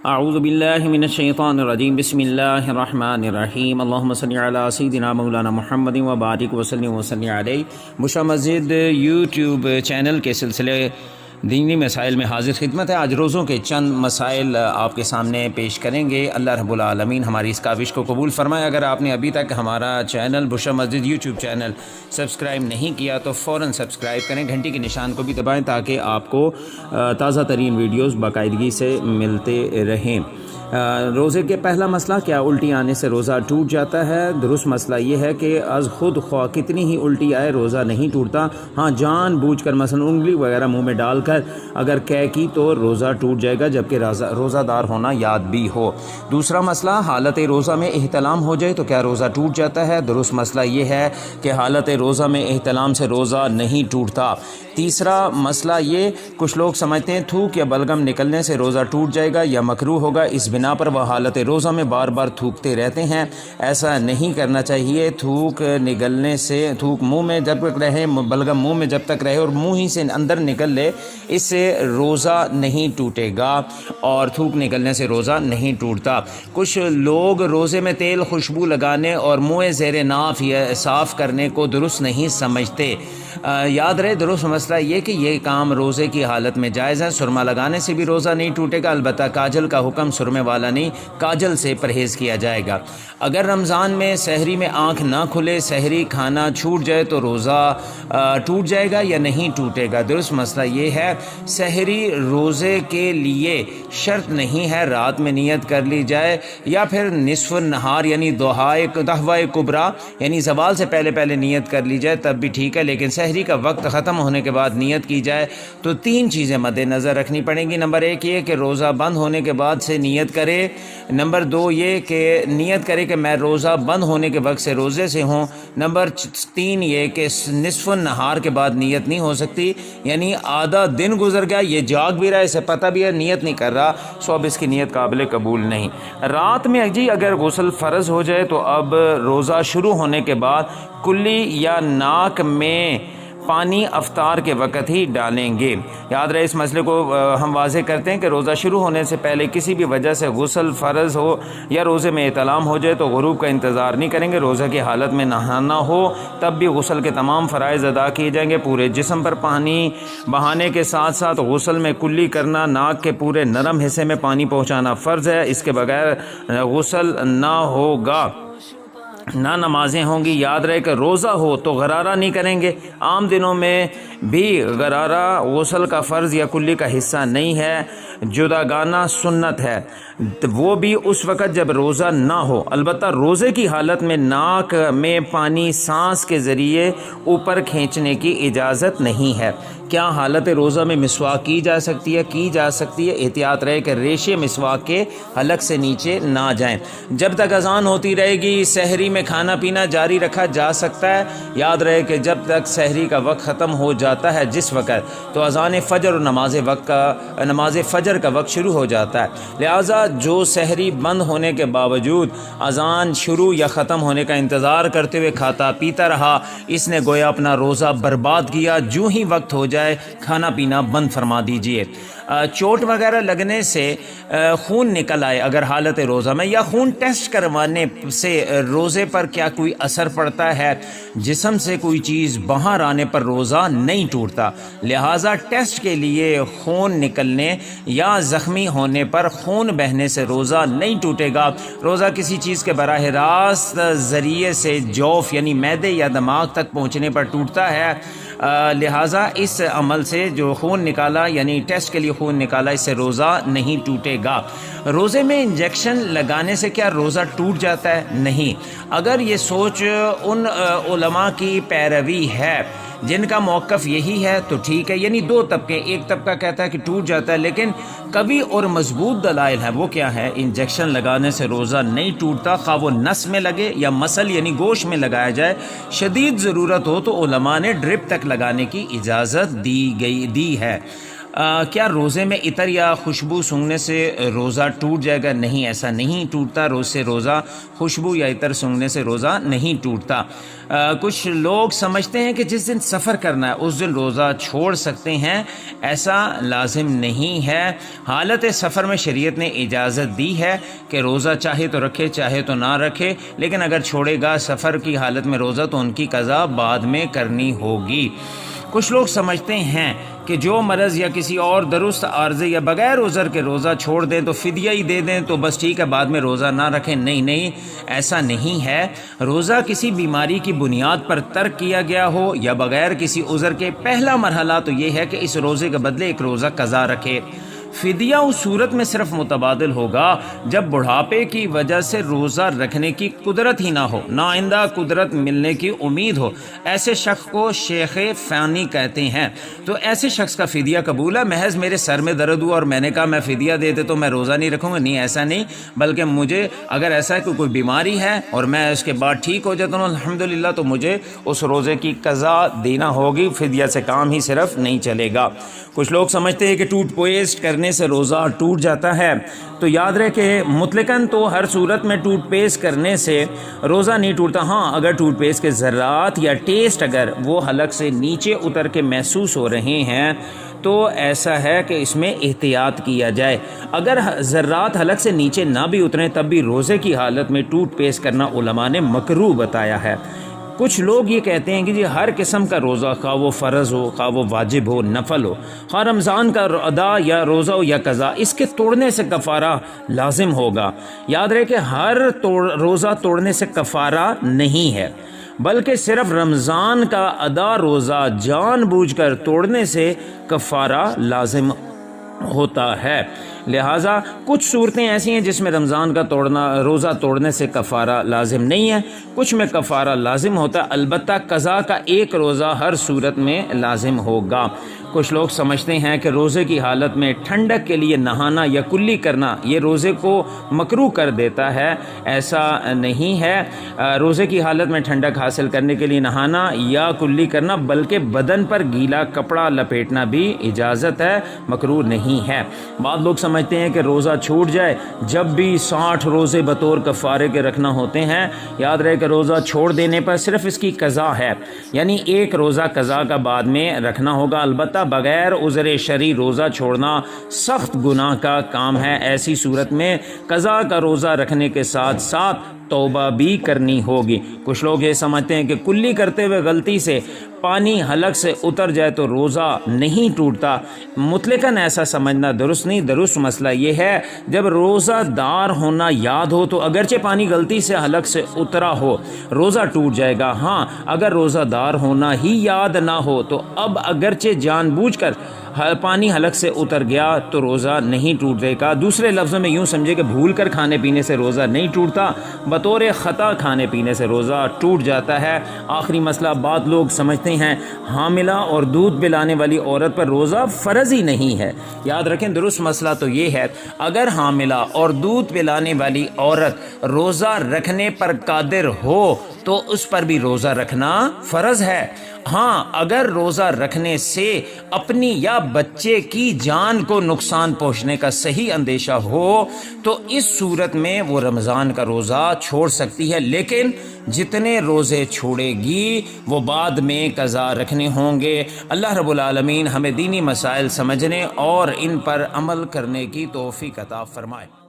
اعوذ باللہ من الشیطان الرجیم بسم اللہ الرحمن الرحیم اللہم صلی علی سیدنا مولانا محمد و بارک وسلم وسلم علیہ۔ بشرا مسجد یوٹیوب چینل کے سلسلے دینی مسائل میں حاضر خدمت ہے۔ آج روزوں کے چند مسائل آپ کے سامنے پیش کریں گے۔ اللہ رب العالمین ہماری اس کاوش کو قبول فرمائے۔ اگر آپ نے ابھی تک ہمارا چینل بشرا مسجد یوٹیوب چینل سبسکرائب نہیں کیا تو فوراً سبسکرائب کریں، گھنٹی کے نشان کو بھی دبائیں تاکہ آپ کو تازہ ترین ویڈیوز باقاعدگی سے ملتے رہیں۔ روزے کے پہلا مسئلہ، کیا الٹی آنے سے روزہ ٹوٹ جاتا ہے؟ درست مسئلہ یہ ہے کہ از خود خواہ کتنی ہی الٹی آئے روزہ نہیں ٹوٹتا۔ ہاں، جان بوجھ کر مثلا انگلی وغیرہ منہ میں ڈال کر اگر کی تو روزہ ٹوٹ جائے گا، جبکہ روزہ دار ہونا یاد بھی ہو۔ دوسرا مسئلہ، حالت روزہ میں احتلام ہو جائے تو کیا روزہ ٹوٹ جاتا ہے؟ درست مسئلہ یہ ہے کہ حالت روزہ میں احتلام سے روزہ نہیں ٹوٹتا۔ تیسرا مسئلہ یہ، کچھ لوگ سمجھتے ہیں تھوک یا بلغم نکلنے سے روزہ ٹوٹ جائے گا یا مکروہ ہوگا، اس بنا پر وہ حالت روزہ میں بار بار تھوکتے رہتے ہیں۔ ایسا نہیں کرنا چاہیے۔ تھوک نکلنے سے، تھوک منہ میں جب تک رہے، بلغم منہ میں جب تک رہے اور منہ ہی سے اندر نکل لے، اس سے روزہ نہیں ٹوٹے گا اور تھوک نکلنے سے روزہ نہیں ٹوٹتا۔ کچھ لوگ روزے میں تیل خوشبو لگانے اور منہ زیر ناف صاف کرنے کو درست نہیں سمجھتے۔ یاد رہے، درست مسئلہ یہ کہ یہ کام روزے کی حالت میں جائز ہے۔ سرما لگانے سے بھی روزہ نہیں ٹوٹے گا، البتہ کاجل کا حکم سرمے والا نہیں، کاجل سے پرہیز کیا جائے گا۔ اگر رمضان میں سحری میں آنکھ نہ کھلے، سحری کھانا چھوٹ جائے تو روزہ ٹوٹ جائے گا یا نہیں ٹوٹے گا؟ درست مسئلہ یہ ہے، سحری روزے کے لیے شرط نہیں ہے، رات میں نیت کر لی جائے یا پھر نصف النہار یعنی دہوائے کبریٰ یعنی زوال سے پہلے نیت کر لی جائے تب بھی ٹھیک ہے، لیکن سحری کا وقت ختم ہونے کے بعد نیت کی جائے تو تین چیزیں مد نظر رکھنی پڑیں گی۔ نمبر ایک یہ کہ روزہ بند ہونے کے بعد سے نیت کرے۔ نمبر دو یہ کہ نیت کرے کہ میں روزہ بند ہونے کے وقت سے روزے سے ہوں۔ نمبر تین یہ کہ نصف النہار کے بعد نیت نہیں ہو سکتی، یعنی آدھا دن گزر گیا، یہ جاگ بھی رہا ہے، اسے پتہ بھی ہے، نیت نہیں کر رہا، سو اب اس کی نیت قابل قبول نہیں۔ رات میں اگر غسل فرض ہو جائے تو اب روزہ شروع ہونے کے بعد کلی یا ناک میں پانی افطار کے وقت ہی ڈالیں گے۔ یاد رہے، اس مسئلے کو ہم واضح کرتے ہیں کہ روزہ شروع ہونے سے پہلے کسی بھی وجہ سے غسل فرض ہو یا روزے میں احتلام ہو جائے تو غروب کا انتظار نہیں کریں گے۔ روزہ کی حالت میں نہانا ہو تب بھی غسل کے تمام فرائض ادا کیے جائیں گے۔ پورے جسم پر پانی بہانے کے ساتھ ساتھ غسل میں کلی کرنا، ناک کے پورے نرم حصے میں پانی پہنچانا فرض ہے، اس کے بغیر غسل نہ ہوگا، نہ نمازیں ہوں گی۔ یاد رہے کہ روزہ ہو تو غرارہ نہیں کریں گے۔ عام دنوں میں بھی غرارہ غسل کا فرض یا کلی کا حصہ نہیں ہے، جداگانہ سنت ہے، وہ بھی اس وقت جب روزہ نہ ہو۔ البتہ روزے کی حالت میں ناک میں پانی سانس کے ذریعے اوپر کھینچنے کی اجازت نہیں ہے۔ کیا حالت روزہ میں مسواک کی جا سکتی ہے؟ کی جا سکتی ہے۔ احتیاط رہے کہ ریشے مسواک کے حلق سے نیچے نہ جائیں۔ جب تک اذان ہوتی رہے گی سحری میں کھانا پینا جاری رکھا جا سکتا ہے۔ یاد رہے کہ جب تک سحری کا وقت ختم ہو جاتا ہے جس وقت، تو اذان فجر اور نماز فجر کا وقت شروع ہو جاتا ہے۔ لہٰذا جو سحری بند ہونے کے باوجود اذان شروع یا ختم ہونے کا انتظار کرتے ہوئے کھاتا پیتا رہا، اس نے گویا اپنا روزہ برباد کیا۔ جو ہی وقت ہو جائے کھانا پینا بند فرما دیجئے۔ چوٹ وغیرہ لگنے سے خون نکل آئے اگر حالت روزہ میں، یا خون ٹیسٹ کروانے سے روزے پر کیا کوئی اثر پڑتا ہے؟ جسم سے کوئی چیز باہر آنے پر روزہ نہیں ٹوٹتا، لہٰذا ٹیسٹ کے لیے خون نکلنے یا زخمی ہونے پر خون بہنے سے روزہ نہیں ٹوٹے گا۔ روزہ کسی چیز کے براہ راست ذریعے سے جوف یعنی معدے یا دماغ تک پہنچنے پر ٹوٹتا ہے، لہٰذا اس عمل سے جو خون نکالا یعنی ٹیسٹ کے لیے خون نکالا، اس سے روزہ نہیں ٹوٹے گا۔ روزے میں انجیکشن لگانے سے کیا روزہ ٹوٹ جاتا ہے؟ نہیں۔ اگر یہ سوچ ان علماء کی پیروی ہے جن کا موقف یہی ہے تو ٹھیک ہے، یعنی دو طبقے، ایک طبقہ کہتا ہے کہ ٹوٹ جاتا ہے، لیکن قوی اور مضبوط دلائل ہے۔ وہ کیا ہے؟ انجیکشن لگانے سے روزہ نہیں ٹوٹتا، خواہ وہ نس میں لگے یا مسل یعنی گوشت میں لگایا جائے۔ شدید ضرورت ہو تو علماء نے ڈرپ تک لگانے کی اجازت دی ہے۔ کیا روزے میں عطر یا خوشبو سونگھنے سے روزہ ٹوٹ جائے گا؟ نہیں، ایسا نہیں ٹوٹتا روزہ خوشبو یا عطر سونگھنے سے روزہ نہیں ٹوٹتا۔ کچھ لوگ سمجھتے ہیں کہ جس دن سفر کرنا ہے اس دن روزہ چھوڑ سکتے ہیں، ایسا لازم نہیں ہے۔ حالت سفر میں شریعت نے اجازت دی ہے کہ روزہ چاہے تو رکھے چاہے تو نہ رکھے، لیکن اگر چھوڑے گا سفر کی حالت میں روزہ تو ان کی قضا بعد میں کرنی ہوگی۔ کچھ لوگ سمجھتے ہیں کہ جو مرض یا کسی اور درست عارضے یا بغیر عذر کے روزہ چھوڑ دیں تو فدیہ ہی دے دیں تو بس ٹھیک ہے، بعد میں روزہ نہ رکھیں۔ نہیں، ایسا نہیں ہے۔ روزہ کسی بیماری کی بنیاد پر ترک کیا گیا ہو یا بغیر کسی عذر کے، پہلا مرحلہ تو یہ ہے کہ اس روزے کے بدلے ایک روزہ قضا رکھے۔ فدیہ اس صورت میں صرف متبادل ہوگا جب بڑھاپے کی وجہ سے روزہ رکھنے کی قدرت ہی نہ ہو، نہ آئندہ قدرت ملنے کی امید ہو۔ ایسے شخص کو شیخ فانی کہتے ہیں۔ تو ایسے شخص کا فدیہ قبول ہے؟ محض میرے سر میں درد ہوا اور میں نے کہا میں فدیہ دے تو میں روزہ نہیں رکھوں گا؟ نہیں، ایسا نہیں، بلکہ مجھے اگر ایسا ہے کہ کوئی بیماری ہے اور میں اس کے بعد ٹھیک ہو جاتا ہوں الحمدللہ، تو مجھے اس روزے کی قضا دینا ہوگی، فدیہ سے کام ہی صرف نہیں چلے گا۔ کچھ لوگ سمجھتے ہیں کہ ٹوٹ پیسٹ کرنے سے روزہ ٹوٹ جاتا ہے، تو یاد رہے کہ مطلقاً تو ہر صورت میں ٹوٹ پیسٹ کرنے سے روزہ نہیں ٹوٹتا۔ ہاں، اگر ٹوٹ پیسٹ کے ذرات یا ٹیسٹ اگر وہ حلق سے نیچے اتر کے محسوس ہو رہے ہیں تو ایسا ہے کہ اس میں احتیاط کیا جائے۔ اگر ذرات حلق سے نیچے نہ بھی اتریں تب بھی روزے کی حالت میں ٹوٹ پیسٹ کرنا علماء نے مکروہ بتایا ہے۔ کچھ لوگ یہ کہتے ہیں کہ جی ہر قسم کا روزہ، خواہ وہ فرض ہو، خواہ وہ واجب ہو، نفل ہو، خواہ رمضان کا ادا یا روزہ ہو یا قضا، اس کے توڑنے سے کفارہ لازم ہوگا۔ یاد رہے کہ ہر روزہ توڑنے سے کفارہ نہیں ہے، بلکہ صرف رمضان کا ادا روزہ جان بوجھ کر توڑنے سے کفارہ لازم ہوتا ہے۔ لہٰذا کچھ صورتیں ایسی ہیں جس میں رمضان کا روزہ توڑنے سے کفارہ لازم نہیں ہے، کچھ میں کفارہ لازم ہوتا ہے، البتہ قضا کا ایک روزہ ہر صورت میں لازم ہوگا۔ کچھ لوگ سمجھتے ہیں کہ روزے کی حالت میں ٹھنڈک کے لیے نہانا یا کلی کرنا یہ روزے کو مکروہ کر دیتا ہے۔ ایسا نہیں ہے۔ روزے کی حالت میں ٹھنڈک حاصل کرنے کے لیے نہانا یا کلی کرنا، بلکہ بدن پر گیلا کپڑا لپیٹنا بھی اجازت ہے، مکروہ نہیں ہے۔ بعض لوگ سمجھتے ہیں کہ روزہ چھوٹ جائے جب بھی 60 روزے بطور کفارے کے رکھنا ہوتے ہیں۔ یاد رہے کہ روزہ چھوڑ دینے پر صرف اس کی قضا ہے، یعنی ایک روزہ قضا کا بعد میں رکھنا ہوگا۔ البتہ بغیر عذر شرعی روزہ چھوڑنا سخت گناہ کا کام ہے۔ ایسی صورت میں قضا کا روزہ رکھنے کے ساتھ ساتھ توبہ بھی کرنی ہوگی۔ کچھ لوگ یہ سمجھتے ہیں کہ کلی کرتے ہوئے غلطی سے پانی حلق سے اتر جائے تو روزہ نہیں ٹوٹتا۔ مطلقاً ایسا سمجھنا درست نہیں۔ درست مسئلہ یہ ہے جب روزہ دار ہونا یاد ہو تو اگرچہ پانی غلطی سے حلق سے اترا ہو روزہ ٹوٹ جائے گا۔ ہاں، اگر روزہ دار ہونا ہی یاد نہ ہو تو اب اگرچہ جان بوجھ کر پانی حلق سے اتر گیا تو روزہ نہیں ٹوٹے گا۔ دوسرے لفظوں میں یوں سمجھے کہ بھول کر کھانے پینے سے روزہ نہیں ٹوٹتا، بطور خطا کھانے پینے سے روزہ ٹوٹ جاتا ہے۔ آخری مسئلہ، بعض لوگ سمجھتے ہیں حاملہ اور دودھ پلانے والی عورت پر روزہ فرض ہی نہیں ہے۔ یاد رکھیں درست مسئلہ تو یہ ہے، اگر حاملہ اور دودھ پلانے والی عورت روزہ رکھنے پر قادر ہو تو اس پر بھی روزہ رکھنا فرض ہے۔ ہاں، اگر روزہ رکھنے سے اپنی یا بچے کی جان کو نقصان پہنچنے کا صحیح اندیشہ ہو تو اس صورت میں وہ رمضان کا روزہ چھوڑ سکتی ہے، لیکن جتنے روزے چھوڑے گی وہ بعد میں قضا رکھنے ہوں گے۔ اللہ رب العالمین ہمیں دینی مسائل سمجھنے اور ان پر عمل کرنے کی توفیق عطا فرمائے۔